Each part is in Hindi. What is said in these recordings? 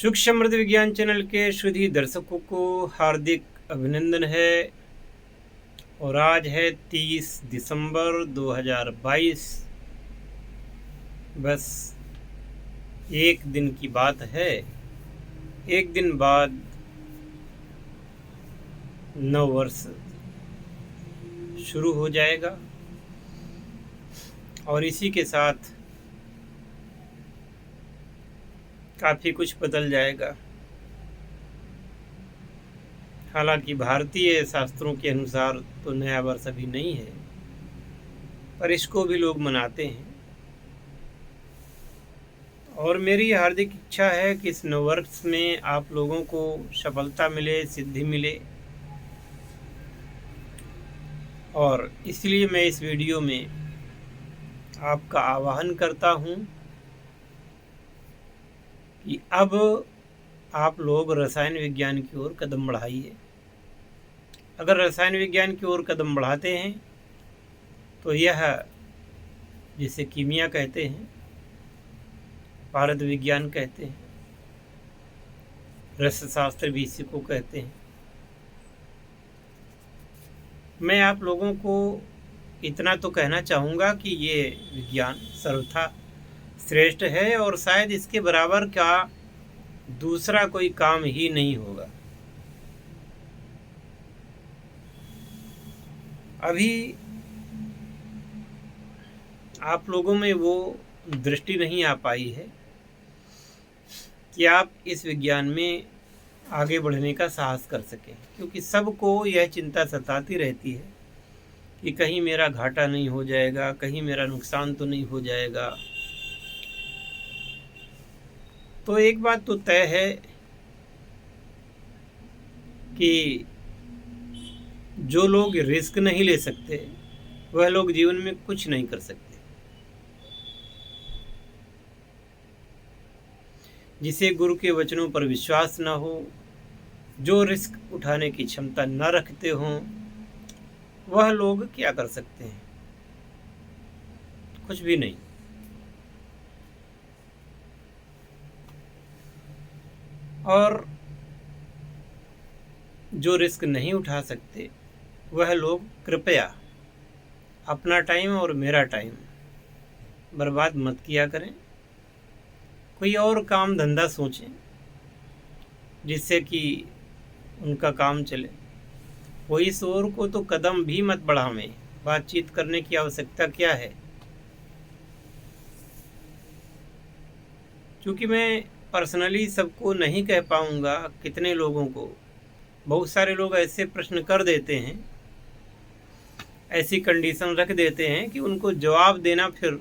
सुख समृद्ध विज्ञान चैनल के शुद्ध दर्शकों को हार्दिक अभिनंदन है। और आज है 30 दिसंबर 2022। बस एक दिन की बात है। एक दिन बाद नव वर्ष शुरू हो जाएगा और इसी के साथ काफ़ी कुछ बदल जाएगा। हालांकि भारतीय शास्त्रों के अनुसार तो नया वर्ष अभी नहीं है, पर इसको भी लोग मनाते हैं। और मेरी हार्दिक इच्छा है कि इस नववर्ष में आप लोगों को सफलता मिले, सिद्धि मिले। और इसलिए मैं इस वीडियो में आपका आह्वान करता हूँ कि अब आप लोग रसायन विज्ञान की ओर कदम बढ़ाइए। अगर रसायन विज्ञान की ओर कदम बढ़ाते हैं तो यह, जिसे कीमिया कहते हैं, भारत विज्ञान कहते हैं, रसशास्त्र भी इसी को कहते हैं, मैं आप लोगों को इतना तो कहना चाहूँगा कि ये विज्ञान सर्वथा श्रेष्ठ है और शायद इसके बराबर का दूसरा कोई काम ही नहीं होगा। अभी आप लोगों में वो दृष्टि नहीं आ पाई है कि आप इस विज्ञान में आगे बढ़ने का साहस कर सकें, क्योंकि सबको यह चिंता सताती रहती है कि कहीं मेरा घाटा नहीं हो जाएगा, कहीं मेरा नुकसान तो नहीं हो जाएगा। तो एक बात तो तय है कि जो लोग रिस्क नहीं ले सकते वह लोग जीवन में कुछ नहीं कर सकते। जिसे गुरु के वचनों पर विश्वास न हो, जो रिस्क उठाने की क्षमता न रखते हों, वह लोग क्या कर सकते हैं? कुछ भी नहीं। और जो रिस्क नहीं उठा सकते वह लोग कृपया अपना टाइम और मेरा टाइम बर्बाद मत किया करें। कोई और काम धंधा सोचें जिससे कि उनका काम चले। कोई शोर को तो कदम भी मत बढ़ावें। बातचीत करने की आवश्यकता क्या है? क्योंकि मैं पर्सनली सबको नहीं कह पाऊँगा, कितने लोगों को, बहुत सारे लोग ऐसे प्रश्न कर देते हैं, ऐसी कंडीशन रख देते हैं कि उनको जवाब देना फिर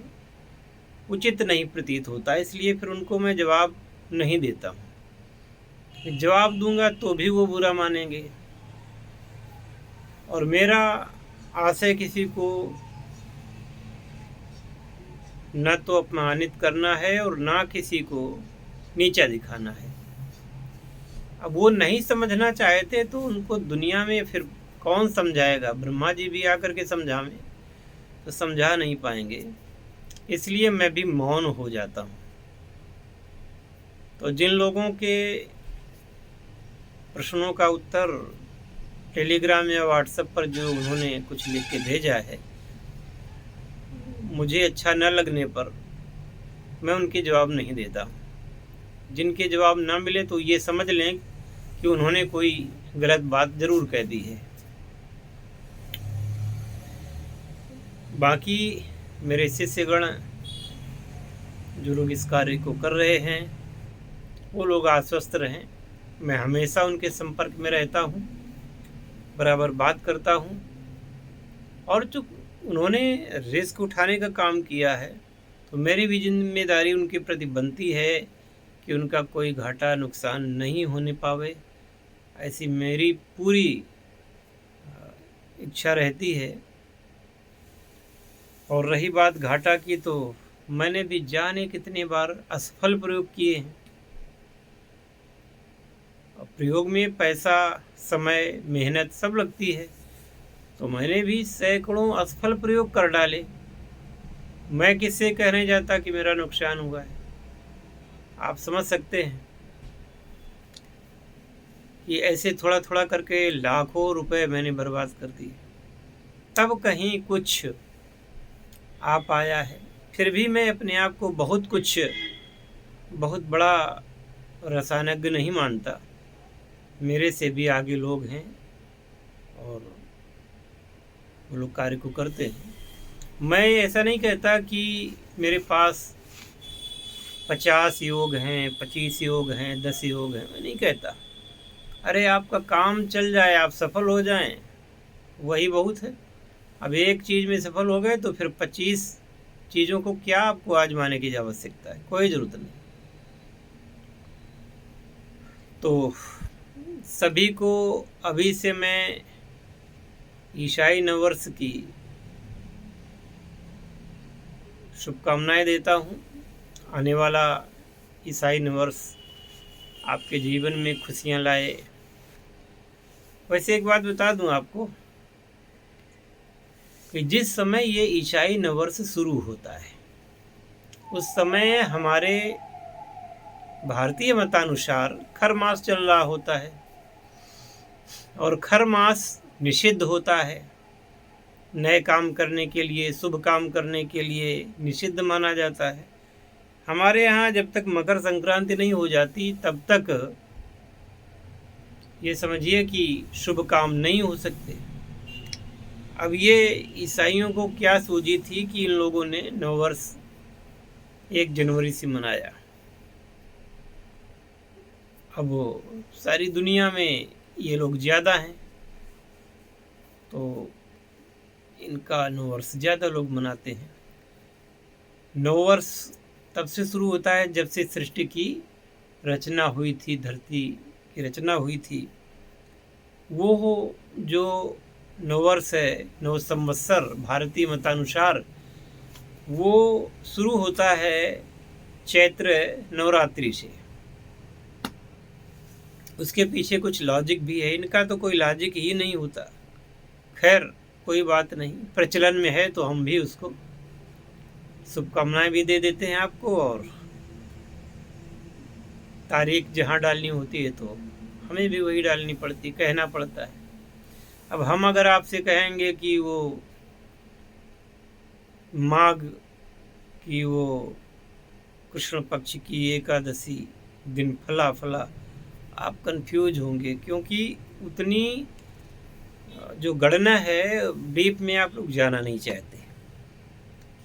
उचित नहीं प्रतीत होता। इसलिए फिर उनको मैं जवाब नहीं देता हूँ। जवाब दूंगा तो भी वो बुरा मानेंगे। और मेरा आशय किसी को न तो अपमानित करना है और ना किसी को नीचा दिखाना है। अब वो नहीं समझना चाहते तो उनको दुनिया में फिर कौन समझाएगा? ब्रह्मा जी भी आकर के समझावें तो समझा नहीं पाएंगे। इसलिए मैं भी मौन हो जाता हूँ। तो जिन लोगों के प्रश्नों का उत्तर टेलीग्राम या व्हाट्सएप पर जो उन्होंने कुछ लिख के भेजा है, मुझे अच्छा न लगने पर मैं उनके जवाब नहीं देता हूँ। जिनके जवाब ना मिले तो ये समझ लें कि उन्होंने कोई गलत बात ज़रूर कह दी है। बाकी मेरे शिष्यगण जो लोग इस कार्य को कर रहे हैं वो लोग आश्वस्त रहें। मैं हमेशा उनके संपर्क में रहता हूँ, बराबर बात करता हूँ। और जो उन्होंने रिस्क उठाने का काम किया है तो मेरी भी जिम्मेदारी उनके प्रति बनती है कि उनका कोई घाटा नुकसान नहीं होने पावे, ऐसी मेरी पूरी इच्छा रहती है। और रही बात घाटा की, तो मैंने भी जाने कितने बार असफल प्रयोग किए हैं। प्रयोग में पैसा, समय, मेहनत सब लगती है, तो मैंने भी सैकड़ों असफल प्रयोग कर डाले। मैं किससे कहने जाता कि मेरा नुकसान हुआ है? आप समझ सकते हैं। कि ऐसे थोड़ा थोड़ा करके लाखों रुपए मैंने बर्बाद कर दिए, तब कहीं कुछ आ पाया है। फिर भी मैं अपने आप को बहुत बड़ा रसायनज्ञ नहीं मानता। मेरे से भी आगे लोग हैं और वो लोग कार्य को करते हैं। मैं ऐसा नहीं कहता कि मेरे पास 50 योग हैं, 25 योग हैं, 10 योग हैं, मैं नहीं कहता। अरे आपका काम चल जाए, आप सफल हो जाएं, वही बहुत है। अब एक चीज़ में सफल हो गए तो फिर 25 चीज़ों को क्या आपको आजमाने की आवश्यकता है, कोई ज़रूरत नहीं। तो सभी को अभी से मैं ईसाई नववर्ष की शुभकामनाएं देता हूँ। आने वाला ईसाई नववर्ष आपके जीवन में खुशियाँ लाए। वैसे एक बात बता दूं आपको कि जिस समय ये ईसाई नववर्ष शुरू होता है, उस समय हमारे भारतीय मतानुसार खर मास चल रहा होता है और खर मास निषिद्ध होता है। नए काम करने के लिए, शुभ काम करने के लिए निषिद्ध माना जाता है। हमारे यहाँ जब तक मकर संक्रांति नहीं हो जाती तब तक ये समझिए कि शुभ काम नहीं हो सकते। अब ये ईसाइयों को क्या सूझी थी कि इन लोगों ने नववर्ष 1 जनवरी से मनाया। अब वो सारी दुनिया में ये लोग ज़्यादा हैं तो इनका नववर्ष ज़्यादा लोग मनाते हैं। नववर्ष तब से शुरू होता है जब से सृष्टि की रचना हुई थी, धरती की रचना हुई थी। वो जो नववर्ष है, नव संवत्सर भारतीय मतानुसार, वो शुरू होता है चैत्र नवरात्रि से। उसके पीछे कुछ लॉजिक भी है, इनका तो कोई लॉजिक ही नहीं होता। खैर कोई बात नहीं, प्रचलन में है तो हम भी उसको शुभकामनाएं भी दे देते हैं आपको, और तारीख जहाँ डालनी होती है तो हमें भी वही डालनी पड़ती, कहना पड़ता है। अब हम अगर आपसे कहेंगे कि वो माघ की वो कृष्ण पक्ष की एकादशी दिन फला फला, आप कंफ्यूज होंगे, क्योंकि उतनी जो गणना है डीप में आप लोग जाना नहीं चाहते।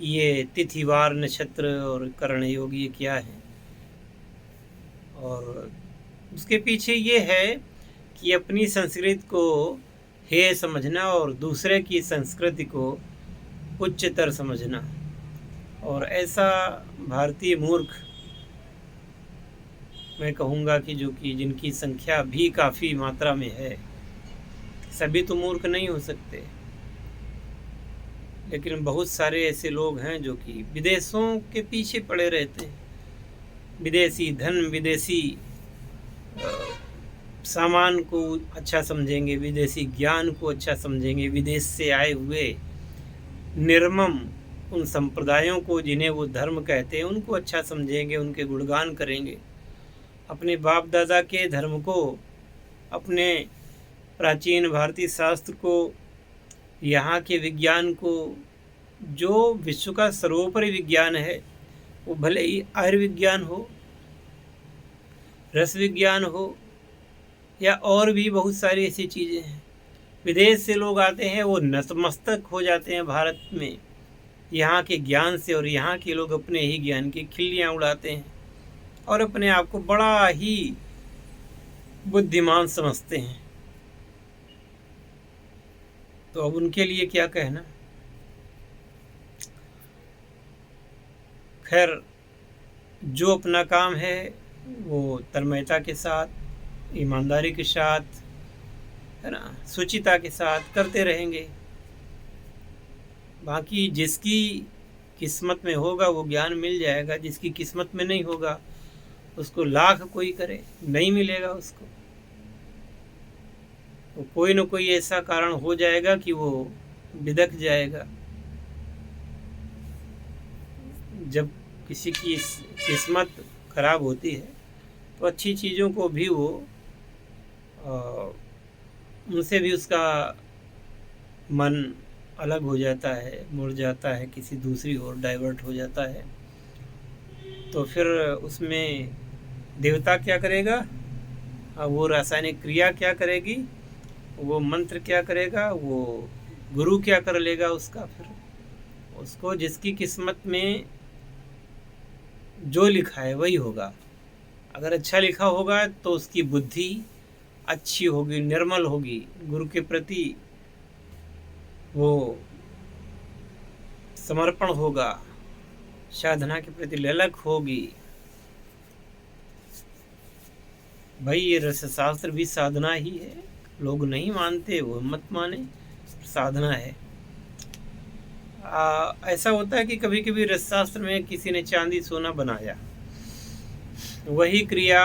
ये तिथिवार, नक्षत्र और करण योग ये क्या है, और उसके पीछे ये है कि अपनी संस्कृति को हेय समझना और दूसरे की संस्कृति को उच्चतर समझना। और ऐसा भारतीय मूर्ख मैं कहूँगा कि जो कि जिनकी संख्या भी काफ़ी मात्रा में है, सभी तो मूर्ख नहीं हो सकते, लेकिन बहुत सारे ऐसे लोग हैं जो कि विदेशों के पीछे पड़े रहते हैं। विदेशी धन, विदेशी सामान को अच्छा समझेंगे, विदेशी ज्ञान को अच्छा समझेंगे, विदेश से आए हुए निर्मम उन संप्रदायों को जिन्हें वो धर्म कहते हैं उनको अच्छा समझेंगे, उनके गुणगान करेंगे। अपने बाप दादा के धर्म को, अपने प्राचीन भारतीय शास्त्र को, यहाँ के विज्ञान को, जो विश्व का सर्वोपरि विज्ञान है, वो भले ही आयुर्विज्ञान हो, रस विज्ञान हो, या और भी बहुत सारी ऐसी चीज़ें हैं। विदेश से लोग आते हैं, वो नतमस्तक हो जाते हैं भारत में यहाँ के ज्ञान से, और यहाँ के लोग अपने ही ज्ञान की खिल्लियाँ उड़ाते हैं और अपने आप को बड़ा ही बुद्धिमान समझते हैं। तो अब उनके लिए क्या कहना। खैर, जो अपना काम है वो तन्मयता के साथ, ईमानदारी के साथ, है ना, सुचिता के साथ करते रहेंगे। बाकी जिसकी किस्मत में होगा वो ज्ञान मिल जाएगा, जिसकी किस्मत में नहीं होगा उसको लाख कोई करे, नहीं मिलेगा उसको। तो कोई न कोई ऐसा कारण हो जाएगा कि वो बिदक जाएगा। जब किसी की किस्मत खराब होती है तो अच्छी चीज़ों को भी वो उनसे भी उसका मन अलग हो जाता है, मुड़ जाता है, किसी दूसरी ओर डाइवर्ट हो जाता है। तो फिर उसमें देवता क्या करेगा, वो रासायनिक क्रिया क्या करेगी, वो मंत्र क्या करेगा, वो गुरु क्या कर लेगा उसका। फिर उसको जिसकी किस्मत में जो लिखा है वही होगा। अगर अच्छा लिखा होगा तो उसकी बुद्धि अच्छी होगी, निर्मल होगी, गुरु के प्रति वो समर्पण होगा, साधना के प्रति ललक होगी। भाई ये रसशास्त्र भी साधना ही है, लोग नहीं मानते, वो मत माने, साधना है। ऐसा होता है कि कभी कभी रसशास्त्र में किसी ने चांदी सोना बनाया, वही क्रिया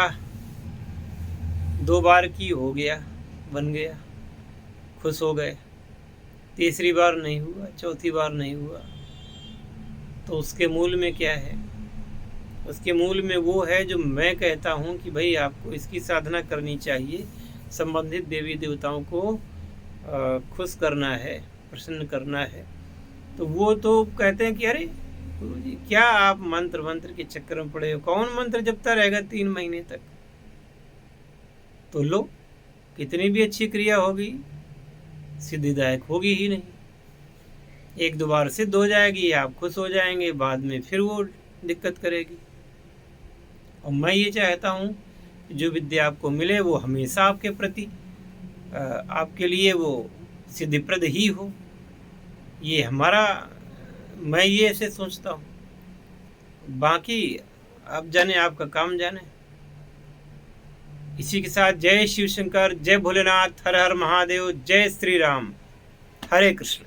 2 बार की, हो गया, बन गया, खुश हो गए। तीसरी बार नहीं हुआ, चौथी बार नहीं हुआ, तो उसके मूल में क्या है? उसके मूल में वो है जो मैं कहता हूँ कि भाई आपको इसकी साधना करनी चाहिए, संबंधित देवी देवताओं को खुश करना है, प्रसन्न करना है। तो वो तो कहते हैं कि अरे गुरुजी क्या आप मंत्र के चक्कर में पड़े हो, कौन मंत्र जपता रहेगा 3 महीने तक। तो लो, कितनी भी अच्छी क्रिया होगी सिद्धिदायक होगी ही नहीं। 1-2 बार सिद्ध हो जाएगी, आप खुश हो जाएंगे, बाद में फिर वो दिक्कत करेगी। और मैं ये चाहता हूँ कि जो विद्या आपको मिले वो हमेशा आपके प्रति आपके लिए वो सिद्धिप्रद ही हो। ये मैं ये ऐसे सोचता हूँ। बाकी आप जाने, आपका काम जाने। इसी के साथ जय शिव शंकर, जय भोलेनाथ, हर हर महादेव, जय श्री राम, हरे कृष्ण।